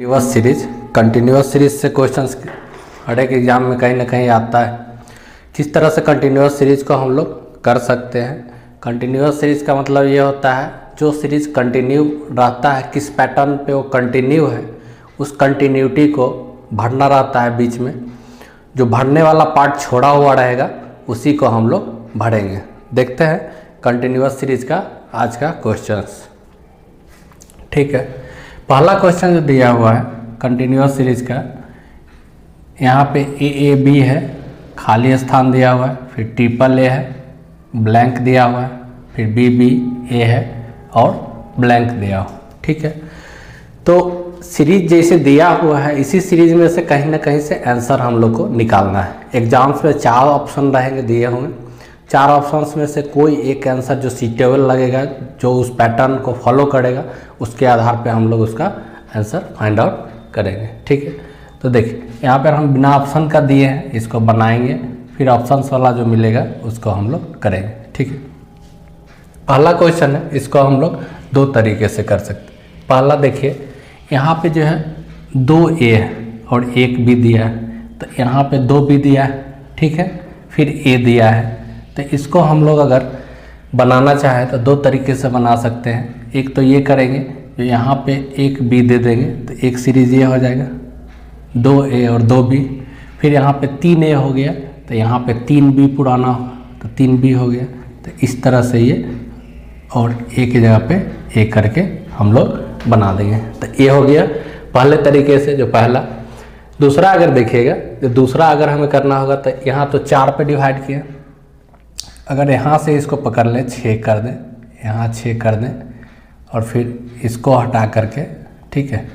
Continuous series से questions हर एक exam में कहीं ना कहीं आता है। किस तरह से कंटिन्यूअस सीरीज को हम लोग कर सकते हैं। कंटिन्यूअस सीरीज का मतलब ये होता है जो सीरीज कंटिन्यू रहता है, किस पैटर्न पे वो कंटिन्यू है, उस कंटिन्यूटी को भरना रहता है बीच में। जो भरने वाला पार्ट छोड़ा हुआ रहेगा उसी को हम लोग भरेंगे। देखते हैं कंटिन्यूअस सीरीज का आज का क्वेश्चंस। ठीक है, पहला क्वेश्चन जो दिया हुआ है कंटिन्यूअस सीरीज का, यहाँ पे ए बी है, खाली स्थान दिया हुआ है, फिर ट्रिपल ए है, ब्लैंक दिया हुआ है, फिर बी बी ए है और ब्लैंक दिया हुआ। ठीक है, तो सीरीज जैसे दिया हुआ है इसी सीरीज में से कहीं ना कहीं से आंसर हम लोग को निकालना है। एग्जाम्स में 4 ऑप्शन रहेंगे दिए होंगे, 4 ऑप्शंस में से कोई एक आंसर जो सीटेबल लगेगा, जो उस पैटर्न को फॉलो करेगा, उसके आधार पे हम लोग उसका आंसर फाइंड आउट करेंगे। ठीक है, तो देखिए यहाँ पर हम बिना ऑप्शन का दिए हैं, इसको बनाएंगे, फिर ऑप्शंस वाला जो मिलेगा उसको हम लोग करेंगे। ठीक है, पहला क्वेश्चन है, इसको हम लोग 2 तरीके से कर सकते हैं। पहला देखिए यहाँ पे जो है 2 ए है और 1 बी दिया है, तो यहाँ पे 2 बी दिया है। ठीक है, फिर ए दिया है, तो इसको हम लोग अगर बनाना चाहें तो 2 तरीके से बना सकते हैं। एक तो ये करेंगे, जो यहाँ पे 1 बी दे देंगे तो एक सीरीज ये हो जाएगा 2 ए और 2 बी। फिर यहाँ पे 3 ए हो गया तो यहाँ पे 3 बी पुराना हो तो 3 बी हो गया। तो इस तरह से ये और ए की जगह पे ए करके हम लोग बना देंगे। तो ये हो गया पहले तरीके से जो पहला। दूसरा अगर देखिएगा, तो दूसरा अगर हमें करना होगा तो यहाँ तो 4 पे डिवाइड किया, अगर यहाँ से इसको पकड़ लें 6 कर दें, यहाँ 6 कर दें और फिर इसको हटा करके, ठीक है,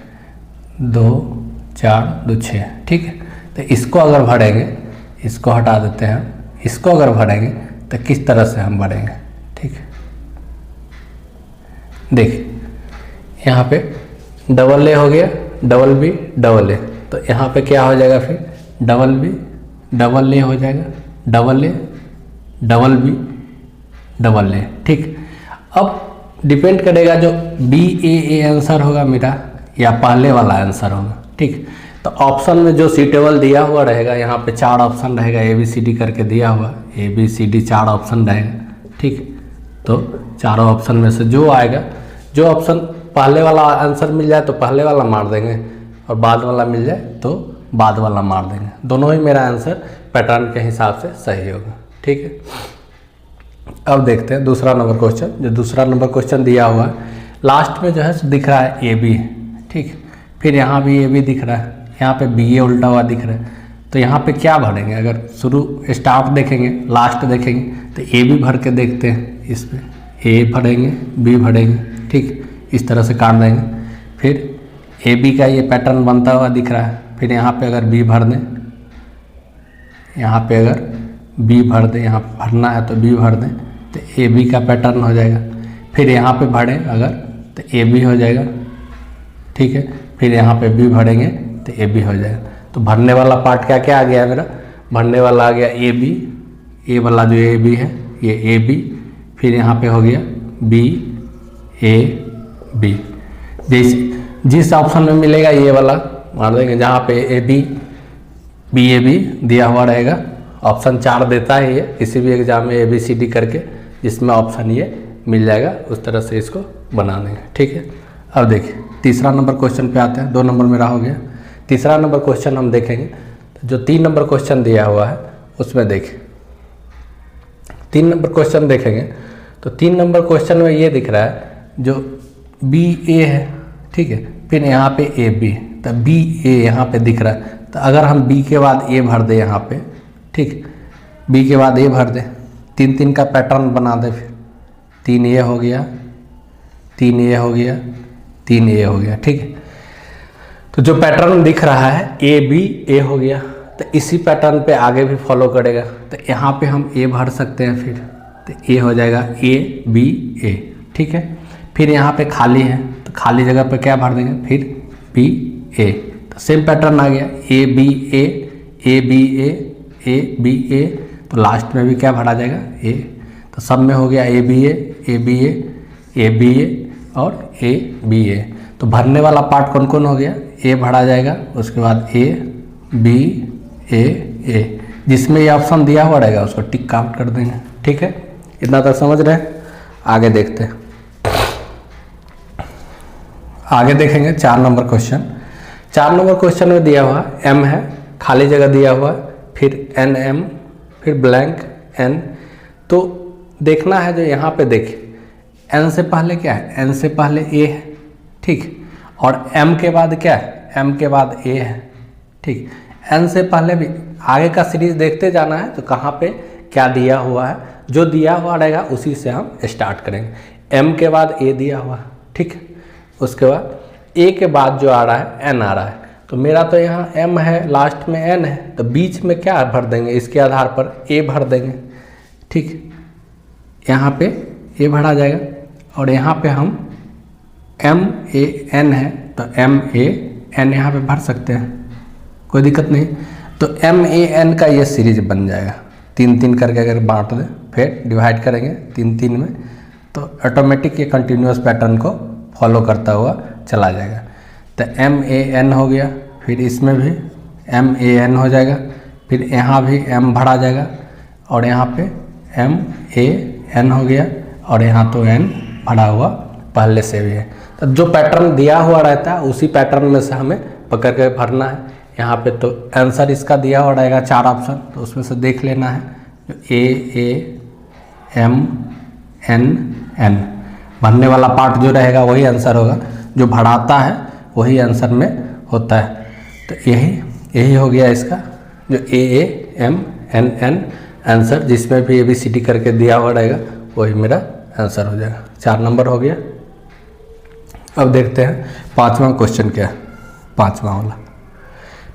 2 4 2 6। ठीक है, तो इसको अगर भरेंगे, इसको हटा देते हैं, इसको अगर भरेंगे तो किस तरह से हम भरेंगे। ठीक है, देखिए यहाँ पे डबल ए हो गया, डबल बी डबल ए, तो यहाँ पे क्या हो जाएगा, फिर डबल बी डबल ए हो जाएगा, double A double B double A. ठीक, अब डिपेंड करेगा जो बी ए आंसर होगा मेरा या पहले वाला आंसर होगा। ठीक, तो ऑप्शन में जो सीटेबल दिया हुआ रहेगा, यहाँ पे 4 ऑप्शन रहेगा, ए बी सी डी करके दिया हुआ, A B C D 4 option रहेगा। ठीक, तो चारों ऑप्शन में से जो आएगा, जो ऑप्शन पहले वाला आंसर मिल जाए तो पहले वाला मार देंगे और बाद वाला मिल जाए तो बाद वाला मार देंगे। दोनों ही मेरा आंसर पैटर्न के हिसाब से सही होगा। ठीक है, अब देखते हैं दूसरा नंबर क्वेश्चन। जो दूसरा नंबर क्वेश्चन दिया हुआ है, लास्ट में जो है दिख रहा है ए बी। ठीक, फिर यहाँ भी ए बी दिख रहा है, यहाँ पे बी ए उल्टा हुआ दिख रहा है, तो यहाँ पे क्या भरेंगे। अगर शुरू स्टार्ट देखेंगे, लास्ट देखेंगे तो ए बी भर के देखते हैं, इस पर ए भरेंगे, बी भरेंगे। ठीक, इस तरह से काट देंगे, फिर ए बी का ये पैटर्न बनता हुआ दिख रहा है, फिर यहाँ पे अगर बी भर दें, यहाँ पे अगर बी भर दें, यहाँ भरना है तो बी भर दें तो ए बी का पैटर्न हो जाएगा। फिर यहाँ पे भरें अगर तो ए बी हो जाएगा। ठीक है, फिर यहाँ पे बी भरेंगे तो ए बी हो जाएगा। तो भरने वाला पार्ट क्या क्या आ गया है मेरा, भरने वाला आ गया ए बी, ए वाला जो ए बी है ये ए बी, फिर यहाँ पे हो गया बी ए बी। जिस ऑप्शन में मिलेगा ये वाला मार देंगे, जहाँ पे A B B A B दिया हुआ रहेगा। ऑप्शन 4 देता है ये किसी भी एग्जाम में, ए बी सी डी करके, जिसमें ऑप्शन ये मिल जाएगा, उस तरह से इसको बना देंगे। ठीक है, अब देखिए तीसरा नंबर क्वेश्चन पे आते हैं। 2 नंबर मेरा हो गया। तीसरा नंबर क्वेश्चन हम देखेंगे, तो जो 3 नंबर क्वेश्चन दिया हुआ है उसमें देखिए 3 नंबर क्वेश्चन देखेंगे तो 3 नंबर क्वेश्चन में ये दिख रहा है जो बी ए है। ठीक है, फिर यहाँ पे ए बी, तो बी ए यहाँ पे दिख रहा है, तो अगर हम बी के बाद ए भर दें यहाँ पे, ठीक, बी के बाद ए भर दें, 3 का पैटर्न बना दें, फिर 3 ए हो गया, 3 ए हो गया, 3 ए हो गया। ठीक है, तो जो पैटर्न दिख रहा है ए बी ए हो गया, तो इसी पैटर्न पे आगे भी फॉलो करेगा। तो यहाँ पे हम ए भर सकते हैं, फिर तो ए हो जाएगा ए बी ए। ठीक है, फिर यहाँ पे खाली है तो खाली जगह पे क्या भर देंगे, फिर बी ए, तो सेम पैटर्न आ गया A B A B A B A, तो लास्ट में भी क्या भरा जाएगा ए। तो सब में हो गया A B A B A B A और ए बी ए। तो भरने वाला पार्ट कौन कौन हो गया, ए भरा जाएगा, उसके बाद ए बी ए, जिसमें ये ऑप्शन दिया हुआ रहेगा उसको टिक काउंट कर देंगे। ठीक है, इतना तक समझ रहे हैं। आगे देखते हैं, आगे देखेंगे 4 नंबर क्वेश्चन। 4 नंबर क्वेश्चन में दिया हुआ एम है, खाली जगह दिया हुआ, फिर एन एम, फिर ब्लैंक एन। तो देखना है जो यहाँ पे देखिए, एन से पहले क्या है, एन से पहले ए है, ठीक, और एम के बाद क्या है, एम के बाद ए है, ठीक। एन से पहले भी आगे का सीरीज देखते जाना है, तो कहाँ पे क्या दिया हुआ है, जो दिया हुआ रहेगा उसी से हम स्टार्ट करेंगे। एम के बाद ए दिया हुआ, ठीक, उसके बाद ए के बाद जो आ रहा है एन आ रहा है। तो मेरा तो यहाँ एम है, लास्ट में एन है, तो बीच में क्या भर देंगे, इसके आधार पर ए भर देंगे, ठीक। यहाँ पे ए भरा जाएगा और यहाँ पे हम एम ए एन है, तो एम ए एन यहाँ पे भर सकते हैं, कोई दिक्कत नहीं। तो एम ए एन का ये सीरीज बन जाएगा, 3-3 करके अगर बांट दें, फिर डिवाइड करेंगे 3-3 में, तो ऑटोमेटिक ये कंटिन्यूस पैटर्न को फॉलो करता हुआ चला जाएगा। तो एम ए एन हो गया, फिर इसमें भी एम ए एन हो जाएगा, फिर यहाँ भी एम भरा जाएगा और यहाँ पे एम ए एन हो गया, और यहाँ तो एन भरा हुआ पहले से भी है। तो जो पैटर्न दिया हुआ रहता है उसी पैटर्न में से हमें पकड़ के भरना है। यहाँ पे तो आंसर इसका दिया हुआ रहेगा 4 ऑप्शन, तो उसमें से देख लेना है, ए एम एन एन भरने वाला पार्ट जो रहेगा वही आंसर होगा, जो भराता है वही आंसर में होता है। तो यही हो गया इसका, जो A M N N answer, जिसमें भी ABCD करके दिया हुआ रहेगा वही मेरा आंसर हो जाएगा। 4 नंबर हो गया। अब देखते हैं 5वां क्वेश्चन क्या है, 5वां वाला।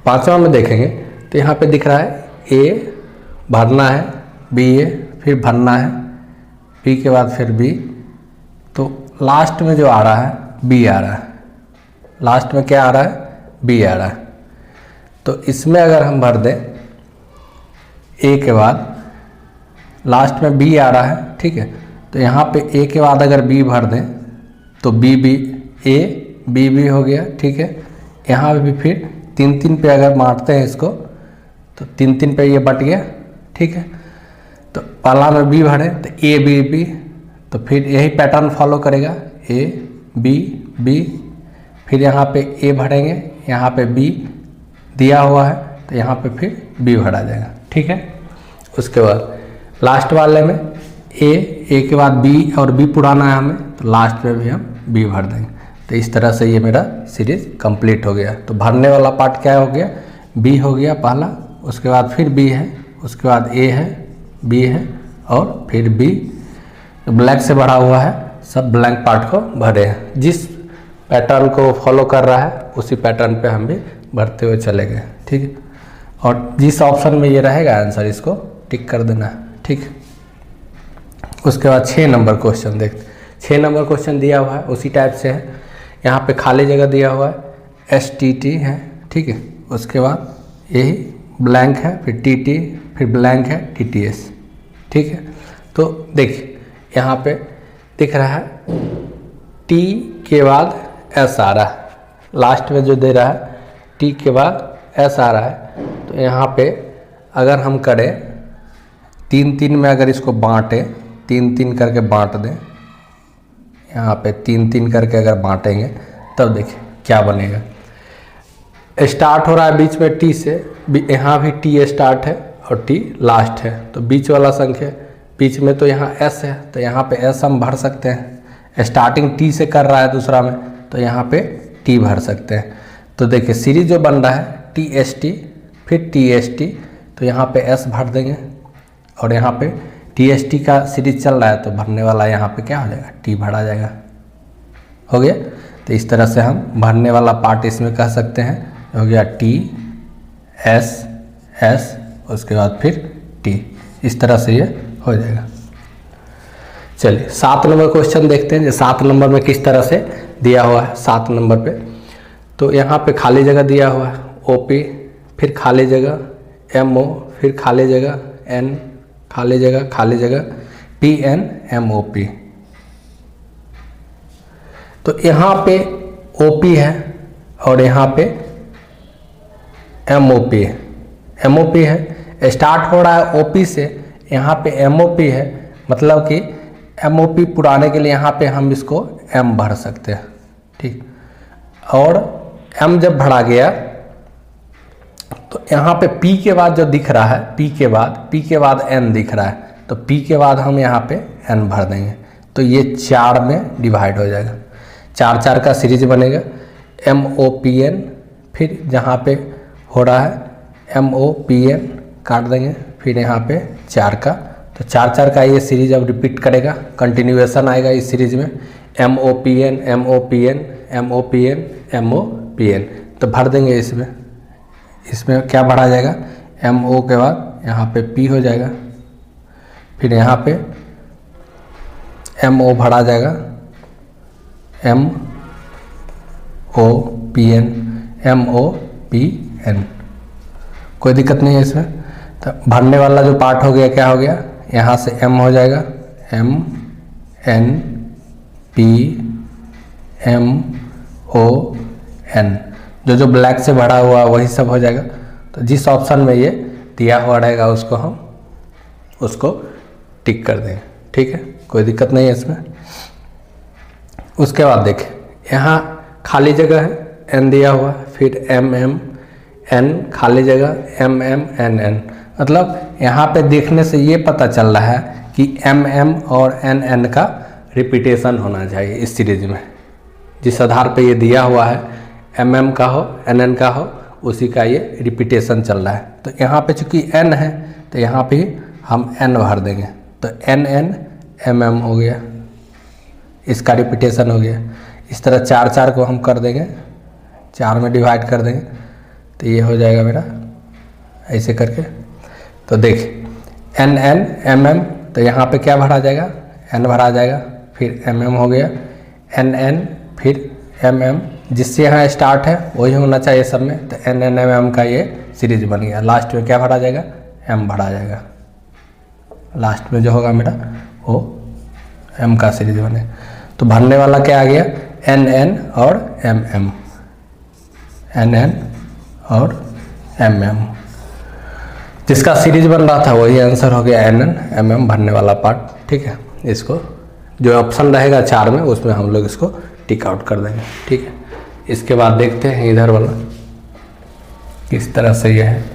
5वां में देखेंगे तो यहाँ पे दिख रहा है ए भरना है, बी ए फिर भरना है, बी के बाद फिर बी, तो लास्ट में जो आ रहा है बी आ रहा है, लास्ट में क्या आ रहा है, बी आ रहा है। तो इसमें अगर हम भर दें ए के बाद लास्ट में बी आ रहा है, ठीक है, तो यहाँ पे ए के बाद अगर बी भर दें तो B B A B B हो गया, ठीक है। यहाँ पे भी फिर 3-3 पे अगर बांटते हैं इसको तो 3-3 पे ये बट गया, ठीक है। तो पहला में बी भरे तो ए बी बी, तो फिर यही पैटर्न फॉलो करेगा, ए बी बी, फिर यहाँ पे ए भरेंगे, यहाँ पे बी दिया हुआ है तो यहाँ पे फिर बी भरा जाएगा, ठीक है। उसके बाद लास्ट वाले में ए के बाद बी और बी पुराना है हमें, तो लास्ट में भी हम बी भर देंगे। तो इस तरह से ये मेरा सीरीज कंप्लीट हो गया। तो भरने वाला पार्ट क्या हो गया, बी हो गया पहला, उसके बाद फिर बी है, उसके बाद ए है, बी है और फिर बी। तो ब्लैक से भरा हुआ है, सब ब्लैंक पार्ट को भरे हैं। जिस पैटर्न को फॉलो कर रहा है उसी पैटर्न पे हम भी भरते हुए चले गए, ठीक है। और जिस ऑप्शन में ये रहेगा आंसर, इसको टिक कर देना है, ठीक। उसके बाद 6 नंबर क्वेश्चन देखते। 6 नंबर क्वेश्चन दिया हुआ है उसी टाइप से है, यहाँ पे खाली जगह दिया हुआ है, STT है, ठीक है। उसके बाद यही ब्लैंक है, फिर TT, फिर ब्लैंक है, TTS, ठीक है। तो देखिए यहाँ पे दिख रहा है T के बाद S आ रहा है, लास्ट में जो दे रहा है T के बाद S आ रहा है। तो यहाँ पे अगर हम करें 3-3 में, अगर इसको बांटें, 3-3 करके बांट दें, यहाँ पे 3-3 करके अगर बांटेंगे तब देखिए क्या बनेगा। स्टार्ट हो रहा है बीच में T से, यहाँ भी T स्टार्ट है और T लास्ट है, तो बीच वाला संख्या, बीच में तो यहाँ S है, तो यहाँ पे S हम भर सकते हैं। स्टार्टिंग T से कर रहा है दूसरा में, तो यहाँ पे T भर सकते हैं। तो देखिए सीरीज जो बन रहा है TST फिर TST, तो यहाँ पे S भर देंगे और यहाँ पे TST का सीरीज चल रहा है, तो भरने वाला यहाँ पे क्या हो जाएगा, T भरा जाएगा, हो गया। तो इस तरह से हम भरने वाला पार्ट इसमें कह सकते हैं, हो गया T S S, उसके बाद फिर T, इस तरह से ये हो जाएगा। चलिए 7 नंबर क्वेश्चन देखते हैं, जो 7 नंबर में किस तरह से दिया हुआ है। 7 नंबर पे तो यहाँ पे खाली जगह दिया हुआ है OP, फिर खाली जगह MO, फिर खाली जगह N, खाली जगह PN MOP। तो यहाँ पे OP है और यहाँ पे MOP, MOP है, स्टार्ट हो रहा है OP से, यहाँ पे MOP है, मतलब कि MOP पुराने के लिए यहाँ पे हम इसको M भर सकते हैं, ठीक। और M जब भरा गया तो यहाँ पे P के बाद जो दिख रहा है, P के बाद N दिख रहा है, तो P के बाद हम यहाँ पे N भर देंगे, तो ये 4 में डिवाइड हो जाएगा, 4 का सीरीज बनेगा, MOPN, फिर जहाँ पे हो रहा है MOPN काट देंगे, फिर यहाँ पे 4 का, तो 4 का ये सीरीज अब रिपीट करेगा, कंटिन्यूएशन आएगा इस सीरीज में, MOPN MOPN MOPN MOPN, तो भर देंगे इसमें क्या भरा जाएगा, MO के बाद यहाँ पे P हो जाएगा, फिर यहाँ पे MO भरा जाएगा, MOPN, कोई दिक्कत नहीं है इसमें। तो भरने वाला जो पार्ट हो गया क्या हो गया, यहाँ से M हो जाएगा, MNPMON, जो ब्लैक से भरा हुआ वही सब हो जाएगा। तो जिस ऑप्शन में ये दिया हुआ रहेगा उसको टिक कर देंगे, ठीक है, कोई दिक्कत नहीं है इसमें। उसके बाद देखें, यहाँ खाली जगह है, N दिया हुआ, फिर MMN खाली जगह, MMNN, मतलब यहाँ पे देखने से ये पता चल रहा है कि MM और NN का रिपीटेशन होना चाहिए इस सीरीज में, जिस आधार पे ये दिया हुआ है, MM का हो NN का हो, उसी का ये रिपीटेशन चल रहा है। तो यहाँ पे चूँकि N है तो यहाँ पे हम N भर देंगे, तो NN MM हो गया, इसका रिपीटेशन हो गया। इस तरह 4 को हम कर देंगे, 4 में डिवाइड कर देंगे, तो ये हो जाएगा मेरा ऐसे करके। तो देख NN MM, तो यहाँ पे क्या भरा जाएगा, N भरा जाएगा, फिर MM हो गया, NN फिर MM, जिससे यहाँ स्टार्ट है वही होना चाहिए सब में, तो NN MM का ये सीरीज बन गया। लास्ट में क्या भरा जाएगा, M भरा जाएगा, लास्ट में जो होगा मेरा वो M का सीरीज बने। तो भरने वाला क्या आ गया, NN और MM, NN और MM, जिसका सीरीज बन रहा था वही आंसर हो गया, NN MM भरने वाला पार्ट, ठीक है। इसको जो ऑप्शन रहेगा 4 में उसमें हम लोग इसको टिक आउट कर देंगे, ठीक है। इसके बाद देखते हैं इधर वाला किस तरह से यह है।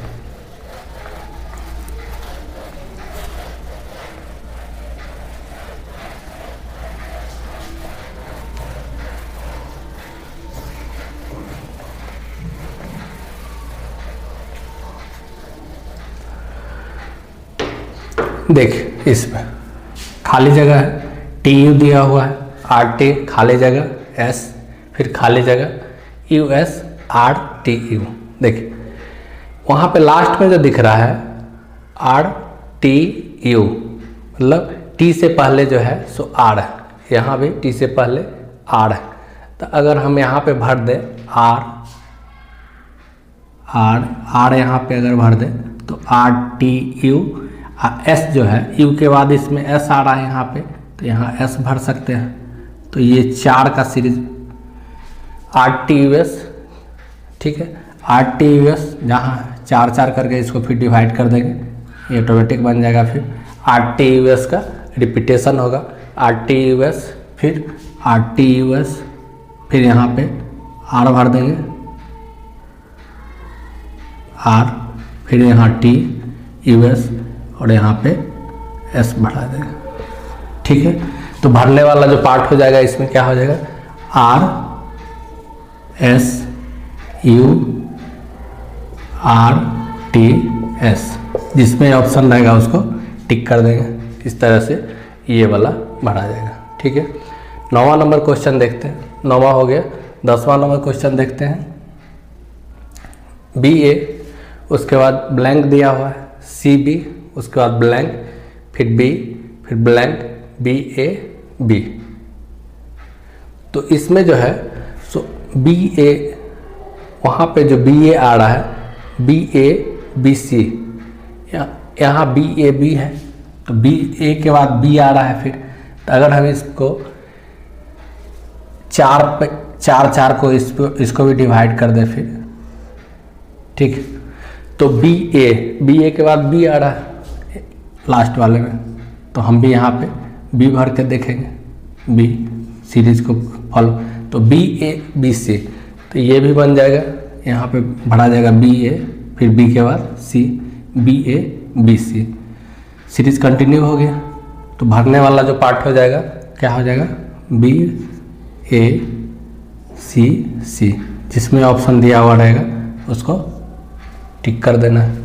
देख, इसमें खाली जगह है, TU दिया हुआ है, RT खाली जगह, S फिर खाली जगह, US RTU। देखिए वहाँ पे लास्ट में जो दिख रहा है RTU, मतलब T से पहले जो है सो R है, यहाँ भी T से पहले R है। तो अगर हम यहाँ पे भर दें R यहाँ पे अगर भर दें तो RTU, S जो है U के बाद इसमें S आ रहा है यहाँ पे, तो यहाँ S भर सकते हैं। तो ये 4 का सीरीज RTUS, ठीक है, RTUS जहाँ 4 करके इसको फिर डिवाइड कर देंगे, ये ऑटोमेटिक बन जाएगा। फिर RTUS का रिपीटेशन होगा, RTUS फिर RTUS, फिर यहाँ पे R भर देंगे, R फिर यहाँ TUS और यहाँ पे S बढ़ा देंगे, ठीक है। तो भरने वाला जो पार्ट हो जाएगा इसमें क्या हो जाएगा, RSURTS, जिसमें ऑप्शन रहेगा उसको टिक कर देंगे। इस तरह से ये वाला भरा जाएगा, ठीक है। 9वां नंबर क्वेश्चन देखते हैं, 9वां हो गया। 10वां नंबर क्वेश्चन देखते हैं। BA, उसके बाद ब्लैंक दिया हुआ है, CB, उसके बाद ब्लैंक, फिर B, फिर ब्लैंक, BA B। तो इसमें जो है सो BA, वहाँ पे जो BA आ रहा है BA BC, यहाँ BA B है, तो BA के बाद B आ रहा है। फिर तो अगर हम इसको 4 को इसको भी डिवाइड कर दें, फिर ठीक। तो बी ए के बाद बी आ रहा है लास्ट वाले में, तो हम भी यहाँ पे बी भर के देखेंगे, बी सीरीज को फॉलो। तो बी ए बी सी, तो ये भी बन जाएगा, यहाँ पे भरा जाएगा बी ए, फिर बी के बाद C, B A B C, series continue हो गया। तो भरने वाला जो पार्ट हो जाएगा क्या हो जाएगा, बी ए सी सी, जिसमें ऑप्शन दिया हुआ रहेगा उसको टिक कर देना है,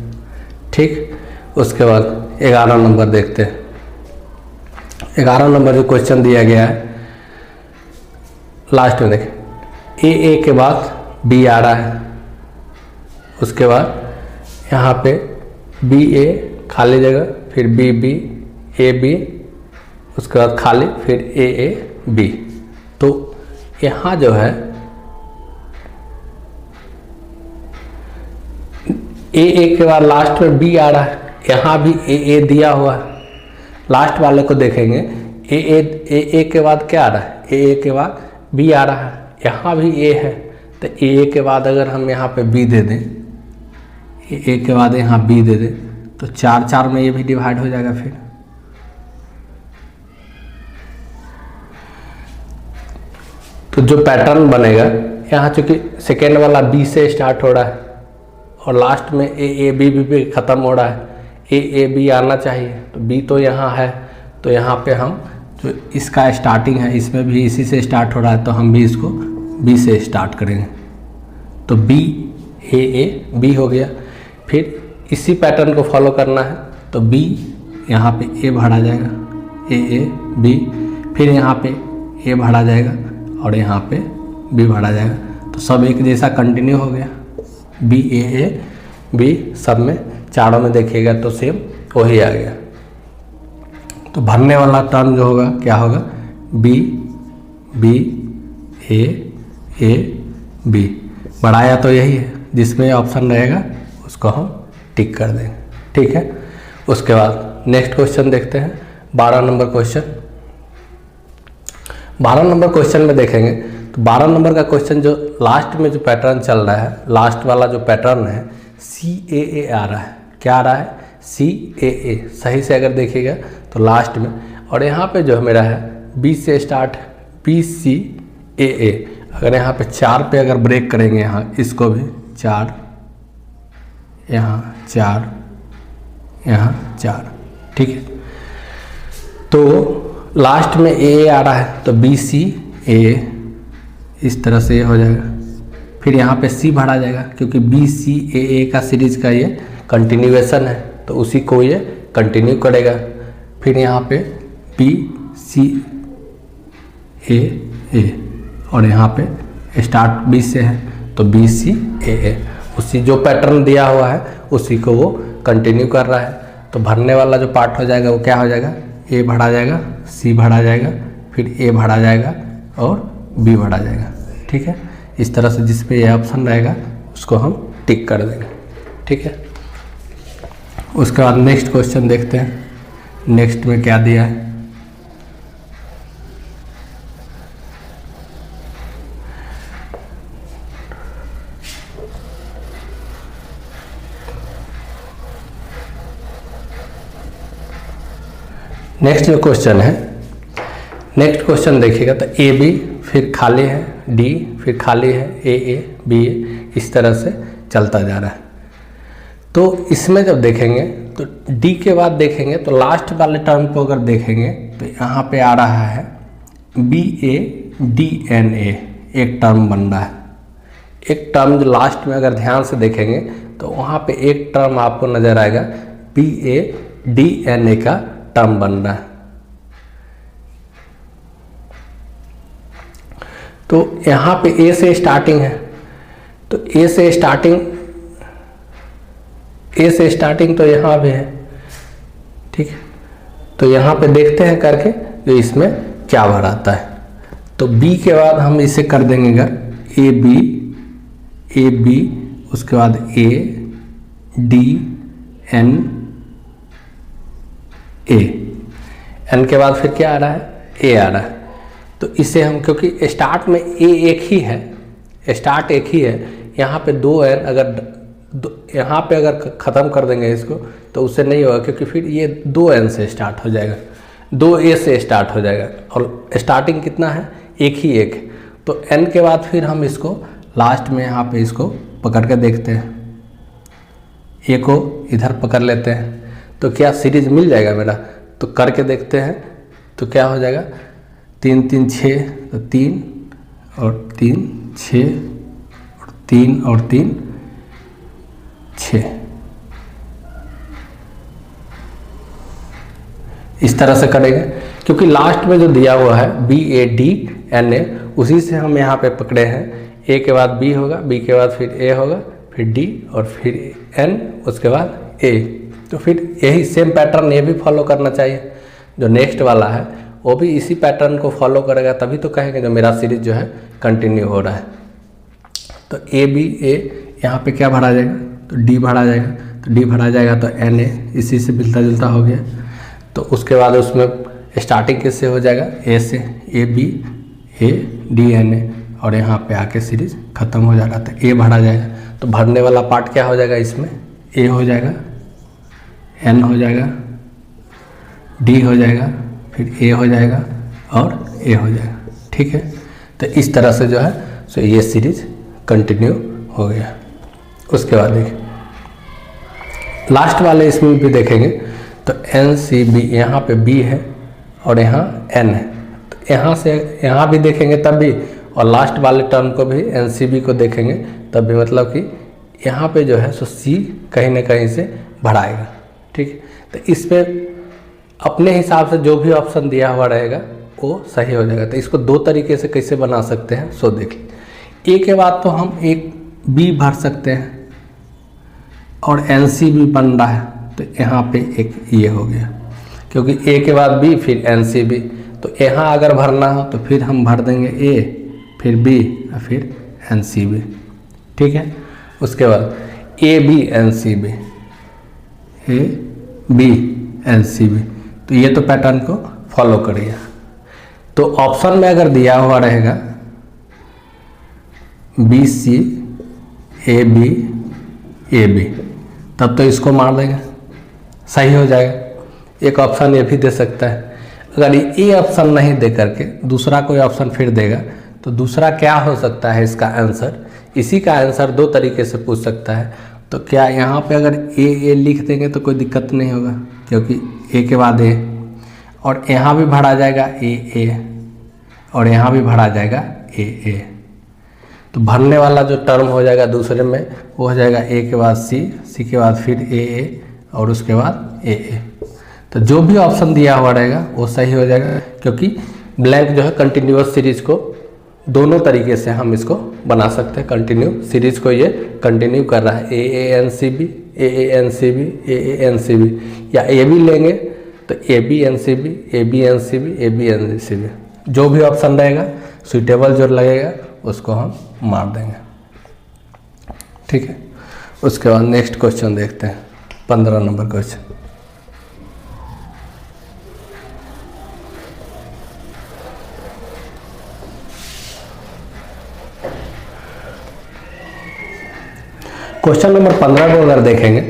ठीक। उसके बाद 11 नंबर देखते हैं। 11 नंबर जो क्वेश्चन दिया गया है लास्ट में देखें, ए के बाद बी आ रहा है, उसके बाद यहाँ पे बी ए खाली जगह, फिर बी बी ए बी, उसके बाद खाली, फिर ए बी। तो यहाँ जो है ए के बाद लास्ट में बी आ रहा है, यहाँ भी ए दिया हुआ है। लास्ट वाले को देखेंगे, ए के बाद क्या आ रहा है, ए के बाद बी आ रहा है, यहाँ भी ए है, तो ए के बाद अगर हम यहाँ पे बी दे दें, ए के बाद यहाँ बी दे दें, तो 4 में ये भी डिवाइड हो जाएगा। फिर तो जो पैटर्न बनेगा यहाँ, चूंकि सेकेंड वाला बी से स्टार्ट हो रहा है और लास्ट में ए बी ख़त्म हो रहा है, ए बी आना चाहिए, तो बी तो यहाँ है, तो यहाँ पे हम जो इसका स्टार्टिंग है इसमें भी इसी से स्टार्ट हो रहा है, तो हम भी इसको बी से स्टार्ट करेंगे। तो बी ए बी हो गया। फिर इसी पैटर्न को फॉलो करना है, तो बी यहाँ पे ए भरा जाएगा, ए बी, फिर यहाँ पे ए भरा जाएगा और यहाँ पे बी भरा जाएगा। तो सब एक जैसा कंटिन्यू हो गया, बी ए बी, सब में चारों में देखिएगा तो सेम वही आ गया। तो भरने वाला टर्म जो होगा क्या होगा, बी बी ए बी, बढ़ाया तो यही है, जिसमें ऑप्शन रहेगा उसको हम टिक कर देंगे, ठीक है। उसके बाद नेक्स्ट क्वेश्चन देखते हैं, 12 नंबर क्वेश्चन। 12 नंबर क्वेश्चन में देखेंगे तो 12 नंबर का क्वेश्चन जो लास्ट में जो पैटर्न चल रहा है, लास्ट वाला जो पैटर्न है CAA आ रहा है। क्या आ रहा है, CAA, सही से अगर देखिएगा तो लास्ट में, और यहाँ पे जो मेरा है B से स्टार्ट है, BCAA। अगर यहाँ पे 4 पे अगर ब्रेक करेंगे, यहाँ इसको भी 4, यहाँ 4, यहाँ 4, ठीक है। तो लास्ट में A आ रहा है, तो BCAA इस तरह से हो जाएगा। फिर यहाँ पे C भरा जाएगा, क्योंकि BCAA का सीरीज का ये कंटिन्यूएशन है, तो उसी को ये कंटिन्यू करेगा। फिर यहाँ पे BCAA, और यहाँ पे स्टार्ट B से है, तो BCAA, उसी जो पैटर्न दिया हुआ है उसी को वो कंटिन्यू कर रहा है। तो भरने वाला जो पार्ट हो जाएगा वो क्या हो जाएगा, A भरा जाएगा, C भरा जाएगा, फिर A भरा जाएगा और B भरा जाएगा, ठीक है। इस तरह से जिस पे ये ऑप्शन रहेगा उसको हम टिक कर देंगे, ठीक है। उसके बाद नेक्स्ट क्वेश्चन देखते हैं, नेक्स्ट में क्या दिया है। नेक्स्ट जो क्वेश्चन है, नेक्स्ट क्वेश्चन देखिएगा तो ए बी, फिर खाली है डी, फिर खाली है ए बी, इस तरह से चलता जा रहा है। तो इसमें जब देखेंगे तो डी के बाद देखेंगे तो लास्ट वाले टर्म को अगर देखेंगे तो यहाँ पे आ रहा है BADNA, एक टर्म बन रहा है। एक टर्म जो लास्ट में अगर ध्यान से देखेंगे तो वहाँ पे एक टर्म आपको नज़र आएगा, BADNA का टर्म बन रहा है। तो यहाँ पे ए से स्टार्टिंग है, तो ए से स्टार्टिंग तो यहाँ भी है, ठीक है। तो यहाँ पे देखते हैं करके जो इसमें क्या भर आता है। तो बी के बाद हम इसे कर देंगे अगर ए बी, उसके बाद A D N A, N के बाद फिर क्या आ रहा है, A आ रहा है। तो इसे हम, क्योंकि स्टार्ट में A एक ही है, स्टार्ट एक ही है, यहाँ पे 2 N अगर यहाँ पे अगर ख़त्म कर देंगे इसको तो उससे नहीं होगा, क्योंकि फिर ये 2n से स्टार्ट हो जाएगा, 2a से स्टार्ट हो जाएगा और स्टार्टिंग कितना है, एक ही एक है। तो n के बाद फिर हम इसको लास्ट में यहाँ पे इसको पकड़ के देखते हैं, a को इधर पकड़ लेते हैं तो क्या सीरीज मिल जाएगा मेरा। तो करके देखते हैं तो क्या हो जाएगा, 3 3 6, तो 3 और 3 6 और 3 और 3 6, इस तरह से करेंगे। क्योंकि लास्ट में जो दिया हुआ है BADNA, उसी से हम यहाँ पे पकड़े हैं। A के बाद B होगा, B के बाद फिर A होगा, फिर D और फिर N, उसके बाद A। तो फिर यही सेम पैटर्न ये भी फॉलो करना चाहिए। जो नेक्स्ट वाला है वो भी इसी पैटर्न को फॉलो करेगा, तभी तो कहेंगे जो मेरा सीरीज जो है कंटिन्यू हो रहा है। तो A यहाँ पे क्या भरा जाएगा, तो D भरा जाएगा, तो D भरा जाएगा तो NA इसी से मिलता जुलता हो गया। तो उसके बाद उसमें स्टार्टिंग किससे हो जाएगा, A से, ABADNA, और यहाँ पे आके सीरीज ख़त्म हो जाएगा। तो A भरा जाएगा, तो भरने वाला पार्ट क्या हो जाएगा, इसमें A हो जाएगा, N हो जाएगा, D हो जाएगा, फिर A हो जाएगा और A हो जाएगा। ठीक है, तो इस तरह से जो है सो ये सीरीज कंटिन्यू हो गया। उसके बाद देखिए लास्ट वाले इसमें भी देखेंगे तो NCB, यहाँ पे B है और यहाँ N है, तो यहाँ से यहाँ भी देखेंगे तब भी, और लास्ट वाले टर्म को भी NCB को देखेंगे तब भी, मतलब कि यहाँ पे जो है सो C कहीं ना कहीं से बढ़ाएगा। ठीक है, तो इस पर अपने हिसाब से जो भी ऑप्शन दिया हुआ रहेगा वो सही हो जाएगा। तो इसको दो तरीके से कैसे बना सकते हैं सो देखिए। A के बाद तो हम एक B भर सकते हैं और NCB बन रहा है, तो यहाँ पे एक ये हो गया, क्योंकि A के बाद B फिर NCB। तो यहाँ अगर भरना हो तो फिर हम भर देंगे A, फिर B और फिर NCB। ठीक है, उसके बाद ABNCB, ABNCB, तो ये तो पैटर्न को फॉलो करिए। तो ऑप्शन में अगर दिया हुआ रहेगा BCABAB, तब तो इसको मार देंगे, सही हो जाएगा। एक ऑप्शन ये भी दे सकता है। अगर ये ऑप्शन नहीं दे करके दूसरा कोई ऑप्शन फिर देगा तो दूसरा क्या हो सकता है इसका आंसर, इसी का आंसर दो तरीके से पूछ सकता है। तो क्या यहाँ पे अगर A लिख देंगे तो कोई दिक्कत नहीं होगा, क्योंकि A के बाद A, और यहाँ भी भरा जाएगा AA और यहाँ भी भरा जाएगा AA। तो भरने वाला जो टर्म हो जाएगा दूसरे में वो हो जाएगा A के बाद C, C के बाद फिर AA और उसके बाद AA। तो जो भी ऑप्शन दिया हुआ रहेगा वो सही हो जाएगा, क्योंकि ब्लैंक जो है कंटिन्यूअस सीरीज को दोनों तरीके से हम इसको बना सकते हैं। कंटिन्यू सीरीज को ये कंटिन्यू कर रहा है, AANCB AANCB AANCB, या AB लेंगे तो ABNCB ABNCB ABNCB, जो भी ऑप्शन रहेगा सुइटेबल जो लगेगा उसको हम मार देंगे। ठीक है, उसके बाद नेक्स्ट क्वेश्चन देखते हैं, 15 नंबर क्वेश्चन। क्वेश्चन नंबर 15 को अगर देखेंगे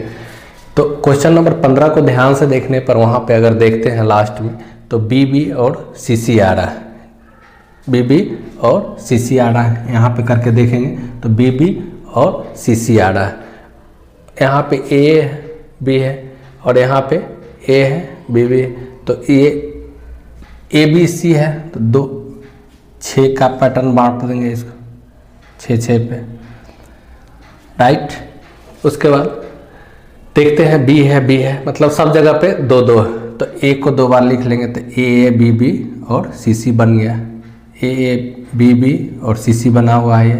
तो क्वेश्चन नंबर 15 को ध्यान से देखने पर वहाँ पे अगर देखते हैं लास्ट में तो BB और CC आ रहा है, BB और CC आ रहा है। यहाँ पे करके देखेंगे तो BB और CC आ रहा है। यहाँ पे A B है और यहाँ पे A है BB है, तो ABC है तो 2 6 का पैटर्न बांट देंगे इसको 6 6 पे, राइट। उसके बाद देखते हैं B है, मतलब सब जगह पे 2 2 है, तो A को 2 बार लिख लेंगे तो AABB और CC बन गया। AABB और CC बना हुआ है,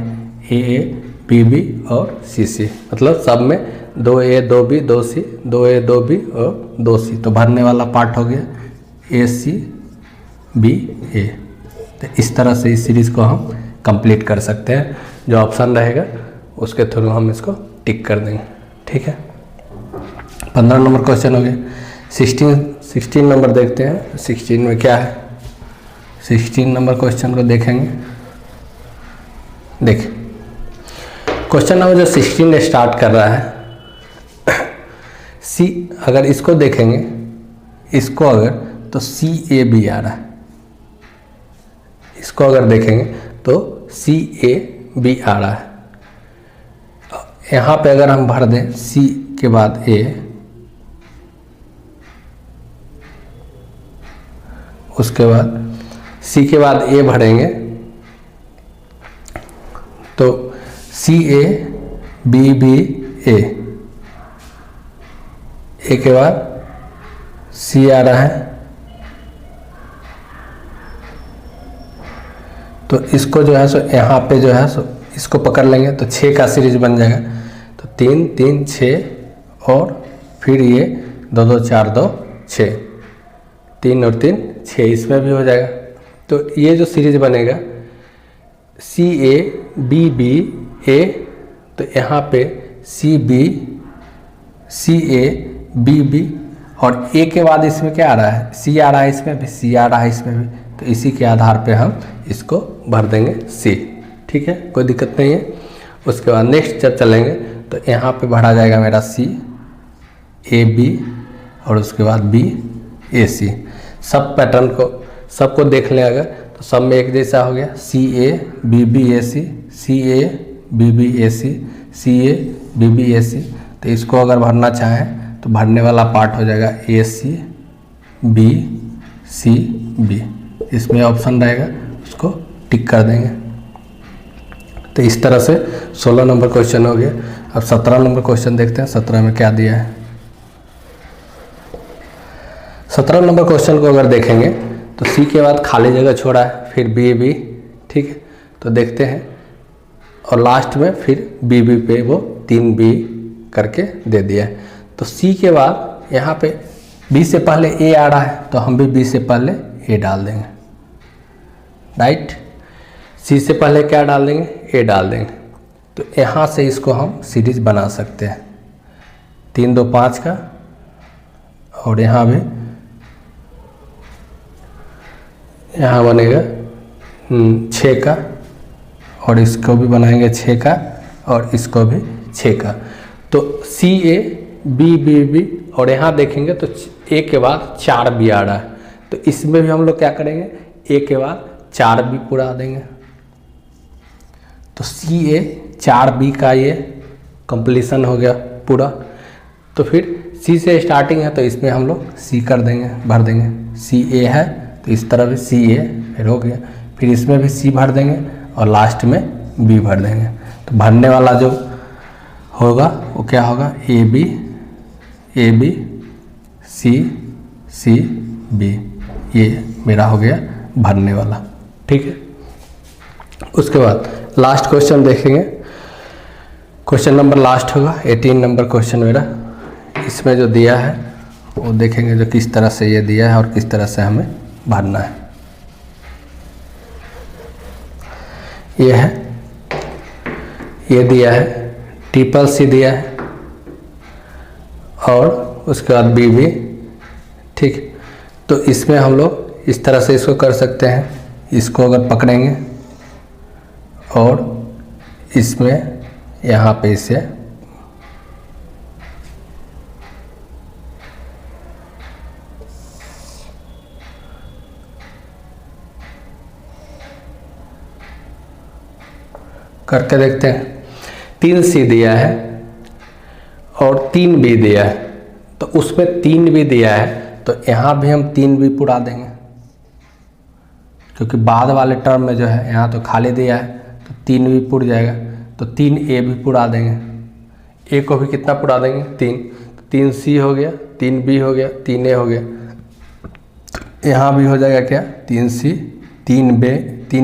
AABB और CC, मतलब सब में 2A 2B 2C 2A 2B और 2C। तो भरने वाला पार्ट हो गया ACBA। तो इस तरह से इस सीरीज़ को हम कंप्लीट कर सकते हैं। जो ऑप्शन रहेगा उसके थ्रू हम इसको टिक कर देंगे। ठीक है, 15 नंबर क्वेश्चन हो गया। 16 नंबर देखते हैं, 16 में क्या है। 16 नंबर क्वेश्चन को देखेंगे। देखिए क्वेश्चन नंबर जो 16 स्टार्ट कर रहा है सी, अगर इसको देखेंगे, इसको अगर, तो सी ए बी आ रहा है, इसको अगर देखेंगे तो सी ए बी आ रहा है। यहाँ पे अगर हम भर दें सी के बाद ए, उसके बाद सी के बाद ए भरेंगे तो सी ए बी बी ए के बाद सी आ रहा है, तो इसको जो है सो यहाँ पे जो है सो इसको पकड़ लेंगे तो 6 का सीरीज बन जाएगा। तो 3 3 6 और फिर ये 2 2 4 2 6, 3 और 3 6, इसमें भी हो जाएगा। तो ये जो सीरीज बनेगा सी ए बी बी ए, तो यहाँ पे सी ए बी बी और ए के बाद इसमें क्या आ रहा है, सी आ रहा है, इसमें भी सी आ रहा है, इसमें भी, तो इसी के आधार पे हम इसको भर देंगे सी। ठीक है, कोई दिक्कत नहीं है। उसके बाद नेक्स्ट जब चलेंगे तो यहाँ पे भरा जाएगा मेरा सी ए बी और उसके बाद बी ए सी। सब पैटर्न को सबको देख लें अगर, तो सब में एक जैसा हो गया, C A B B A C, C A B B A C, C A B B A C. तो इसको अगर भरना चाहें तो भरने वाला पार्ट हो जाएगा ए सी बी सी बी, इसमें ऑप्शन रहेगा, उसको टिक कर देंगे। तो इस तरह से 16 नंबर क्वेश्चन हो गया। अब 17 नंबर क्वेश्चन देखते हैं 17 में क्या दिया है। 17 नंबर क्वेश्चन को अगर देखेंगे तो सी के बाद खाली जगह छोड़ा है, फिर बी बी, ठीक है, तो देखते हैं, और लास्ट में फिर बी बी पे वो 3 बी करके दे दिया है। तो सी के बाद यहाँ पे बी से पहले ए आ रहा है, तो हम भी बी से पहले ए डाल देंगे, राइट। सी से पहले क्या डाल देंगे, ए डाल देंगे। तो यहाँ से इसको हम सीरीज बना सकते हैं, 3 2 5 का, और यहाँ भी यहाँ बनेगा 6 का, और इसको भी बनाएंगे 6 का, और इसको भी 6 का। तो सी ए बी बी बी, और यहाँ देखेंगे तो ए के बाद 4 बी आ रहा है, तो इसमें भी हम लोग क्या करेंगे, ए के बाद 4 बी पूरा देंगे। तो सी ए 4 बी का ये कंप्लीशन हो गया पूरा। तो फिर सी से स्टार्टिंग है तो इसमें हम लोग सी कर देंगे, भर देंगे। सी ए है तो इस तरह भी सी ए फिर हो गया, फिर इसमें भी सी भर देंगे और लास्ट में बी भर देंगे। तो भरने वाला जो होगा वो क्या होगा, ए बी सी सी बी, ये मेरा हो गया भरने वाला। ठीक है, उसके बाद लास्ट क्वेश्चन देखेंगे, क्वेश्चन नंबर लास्ट होगा 18 नंबर क्वेश्चन मेरा। इसमें जो दिया है वो देखेंगे, जो किस तरह से ये दिया है और किस तरह से हमें भरना है। ये है, ये दिया है, ट्रिपल सी दिया है, और उसके बाद बी बी, ठीक। तो इसमें हम लोग इस तरह से इसको कर सकते हैं, इसको अगर पकड़ेंगे और इसमें यहाँ पे इसे करके देखते हैं। 3 सी दिया है और 3 बी दिया है, तो उसमें 3 बी दिया है, तो यहाँ भी हम 3 बी पुरा देंगे, क्योंकि बाद वाले टर्म में जो है यहाँ तो खाली दिया है, तो 3 बी पुर जाएगा। तो 3 ए भी पुरा देंगे, ए को भी कितना पुरा देंगे, 3, 3 सी हो गया, 3 बी हो गया, 3 ए हो गया। यहाँ भी हो जाएगा क्या, 3 सी 3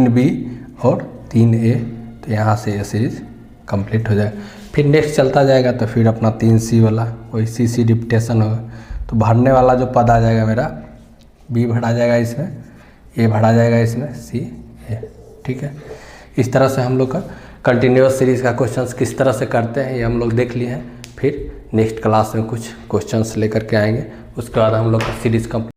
बी और 3 ए। तो यहाँ से ये सीरीज कंप्लीट हो जाएगा। फिर नेक्स्ट चलता जाएगा तो फिर अपना 3 सी वाला वही सी सी रिपीटेशन होगा। तो भरने वाला जो पद आ जाएगा मेरा, बी भरा जाएगा इसमें, ए भरा जाएगा इसमें, सी ए। ठीक है, इस तरह से हम लोग का कंटिन्यूअस सीरीज़ का क्वेश्चंस किस तरह से करते हैं ये हम लोग देख लिए हैं। फिर नेक्स्ट क्लास में कुछ क्वेश्चंस लेकर के आएंगे, उसके बाद हम लोग का सीरीज़ कंप्लीट